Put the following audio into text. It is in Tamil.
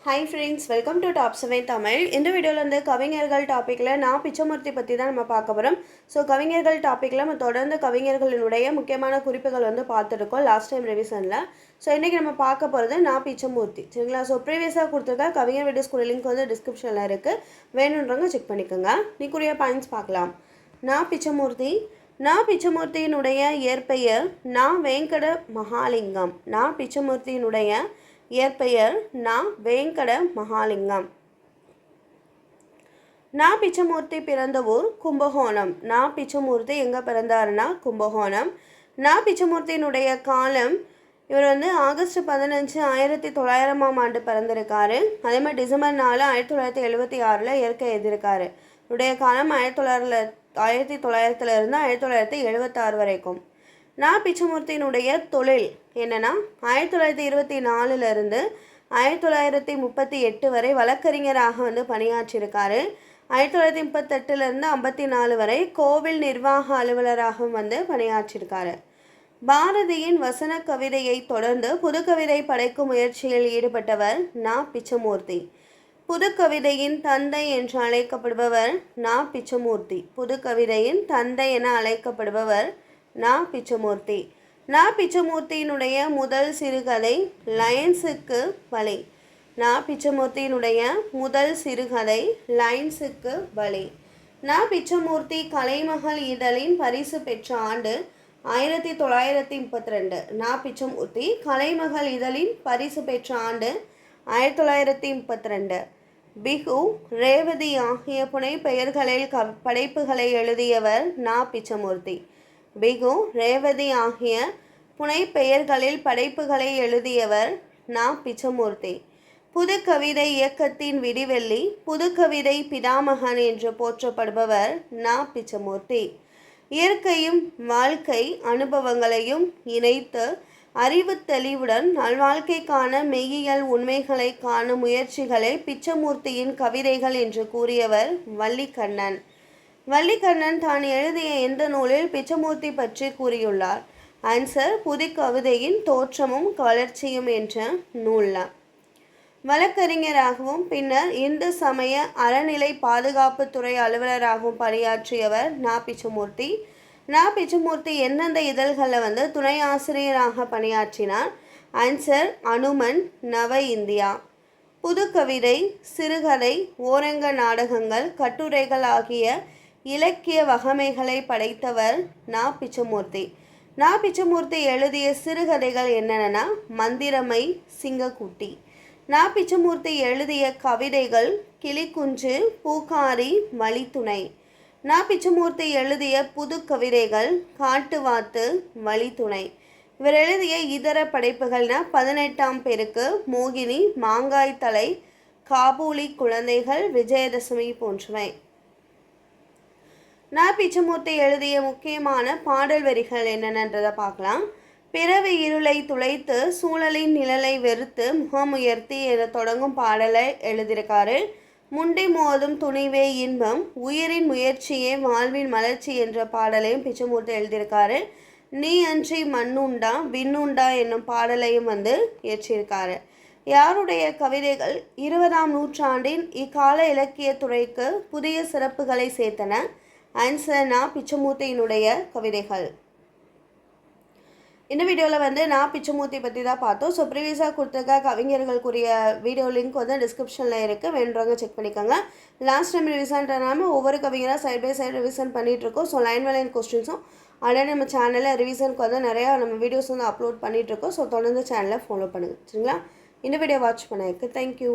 Hi friends, welcome to Top 7 Tamil. இந்த வீடியோவில் வந்து கவிஞர்கள் டாப்பிக்கில் நான் பிச்சமூர்த்தி பற்றி தான் நம்ம பார்க்க போகிறோம். ஸோ கவிஞர்கள் டாப்பிக்கில் நம்ம தொடர்ந்து கவிஞர்களினுடைய முக்கியமான குறிப்புகள் வந்து பார்த்துருக்கோம் லாஸ்ட் டைம் ரிவிஷனில். ஸோ இன்றைக்கி நம்ம பார்க்க போகிறது நான் பிச்சமூர்த்தி, சரிங்களா? ஸோ ப்ரீவியஸாக கொடுத்துருக்க கவிஞர் வீடியோ ஸ்கூல் லிங்க் வந்து டிஸ்கிரிப்ஷனில் இருக்குது, வேணுன்றவங்க செக் பண்ணிக்கோங்க. நீக்குரிய பாயிண்ட்ஸ் பார்க்கலாம். நான் பிச்சமூர்த்தியினுடைய இயற்பெயர் நான் வெங்கட மகாலிங்கம். நான் பிச்சமூர்த்தியினுடைய இயற்பெயர் நான் வெங்கட மகாலிங்கம். நான் பிச்சமூர்த்தி பிறந்த ஊர் கும்பகோணம். நான் பிச்சமூர்த்தி எங்கே பிறந்தாருன்னா கும்பகோணம். நான் பிச்சமூர்த்தியினுடைய காலம், இவர் வந்து ஆகஸ்ட் 15, 1900 பிறந்திருக்காரு. அதே மாதிரி டிசம்பர் 4, 1976 இயற்கை எழுதியிருக்காரு. இவருடைய காலம் 1900 1976 வரைக்கும். நான் பிச்சமூர்த்தியினுடைய தொழில் என்னென்னா 1924 1938 வரை வழக்கறிஞராக வந்து பணியாற்றியிருக்காரு. 1938 54 வரை கோவில் நிர்வாக அலுவலராகவும் வந்து பணியாற்றியிருக்காரு. பாரதியின் வசன கவிதையை தொடர்ந்து புதுக்கவிதை படைக்கும் முயற்சியில் ஈடுபட்டவர் நான் பிச்சமூர்த்தி. புதுக்கவிதையின் தந்தை என்று அழைக்கப்படுபவர் நான் பிச்சமூர்த்தி. புதுக்கவிதையின் தந்தை என அழைக்கப்படுபவர் நான் பிச்சமூர்த்தி. நான் பிச்சமூர்த்தியினுடைய முதல் சிறுகதை லைன்ஸுக்கு வழி. நான் பிச்சமூர்த்தியினுடைய முதல் சிறுகதை லைன்ஸுக்கு வழி. நான் பிச்சமூர்த்தி கலைமகள் இதழின் பரிசு பெற்ற ஆண்டு 1932. நான் பிச்சமூர்த்தி கலைமகள் இதழின் பரிசு பெற்ற ஆண்டு 1932. பிகு, ரேவதி ஆகிய புனைப்பெயர்களில் படைப்புகளை எழுதியவர் நான் பிச்சமூர்த்தி. பிகு, ரேவதி ஆகிய புனைப்பெயர்களில் படைப்புகளை எழுதியவர் நான் பிச்சமூர்த்தி. புதுக்கவிதை இயக்கத்தின் விடிவெள்ளி, புதுக்கவிதை பிதாமகன் என்று போற்றப்படுபவர் நான் பிச்சமூர்த்தி. இயற்கையும் வாழ்க்கை அனுபவங்களையும் இணைத்து அறிவு தெளிவுடன் நல்வாழ்க்கைக்கான மெய்யியல் உண்மைகளை காணும் முயற்சிகளை பிச்சமூர்த்தியின் கவிதைகள் என்று கூறியவர் வள்ளிக்கண்ணன். வள்ளிக்கண்ணன் தான் எழுதிய எந்த நூலில் பிச்சமூர்த்தி பற்றி கூறியுள்ளார்? ஆன்சர், புதுக்கவிதையின் தோற்றமும் வளர்ச்சியும் என்ற நூலில். வழக்கறிஞராகவும் பின்னர் இந்து சமய அறநிலை பாதுகாப்புத்துறை அலுவலராகவும் பணியாற்றியவர் நான் பிச்சமூர்த்தி. நான் பிச்சமூர்த்தி எந்தெந்த இதழ்களில் வந்து துணை ஆசிரியராக பணியாற்றினார்? ஆன்சர், அனுமன், நவ இந்தியா. புதுக்கவிதை, சிறுகதை, ஓரங்க நாடகங்கள், கட்டுரைகள் ஆகிய இலக்கிய வகைமைகளை படைத்தவர் நான் பிச்சமூர்த்தி. நான் பிச்சமூர்த்தி எழுதிய சிறுகதைகள் என்னென்னா மந்திரமை, சிங்கக்குட்டி. நான் பிச்சமூர்த்தி எழுதிய கவிதைகள் கிளிக்குஞ்சு, பூக்காரி, வழித்துணை. நான் பிச்சமூர்த்தி எழுதிய புது கவிதைகள் காட்டுவாத்து, வழித்துணை. இவர் எழுதிய இதர படைப்புகள்னா 18ஆம் பெருக்கு, மோகினி, மாங்காய் தலை, காபூலி குழந்தைகள், விஜயதசமி போன்றவை. நான் பிச்சமூர்த்தி எழுதிய முக்கியமான பாடல் வரிகள் என்னென்னன்றதை பார்க்கலாம். பிறவி இருளை துளைத்து சூழலின் நிழலை வெறுத்து முகமுயர்த்தி என தொடங்கும் பாடலை எழுதியிருக்காரு. முண்டி மோதும் துணிவே இன்பம், உயிரின் முயற்சியே வாழ்வின் மலர்ச்சி என்ற பாடலையும் பிச்சமூர்த்தி எழுதியிருக்காரு. நீ அன்றி மண்ணுண்டா விண்ணுண்டா என்னும் பாடலையும் வந்து இயற்றியிருக்காரு. யாருடைய கவிதைகள் 20ஆம் நூற்றாண்டின் இக்கால இலக்கிய துறைக்கு புதிய சிறப்புகளை சேர்த்தன? ஆன்சர், நான் பிச்சமூர்த்தியினுடைய கவிதைகள். இந்த வீடியோவில் வந்து நான் பிச்சமூர்த்தி பற்றி தான் பார்த்தோம். ஸோ ப்ரீவியஸாக கொடுத்துருக்க கவிஞர்களுக்குரிய வீடியோ லிங்க் வந்து டிஸ்கிரிப்ஷனில் இருக்குது, வேணுறவங்க செக் பண்ணிக்கோங்க. லாஸ்ட் டைம் ரிவிஷன்றாமல் ஒவ்வொரு கவிஞராக சைட் பை சைடு ரிவிஷன் பண்ணிகிட்ருக்கோம். ஸோ லைன் பை லைன் கொஸ்டின்ஸும் ஆல்ரெடி நம்ம சேனலில் ரிவிஷனுக்கு வந்து நிறையா நம்ம வீடியோஸ் வந்து அப்லோட் பண்ணிகிட்ருக்கோம். ஸோ தொடர்ந்து சேனலை ஃபாலோ பண்ணுங்கள், சரிங்களா? இந்த வீடியோ வாட்ச் பண்ணதுக்கு தேங்க்யூ.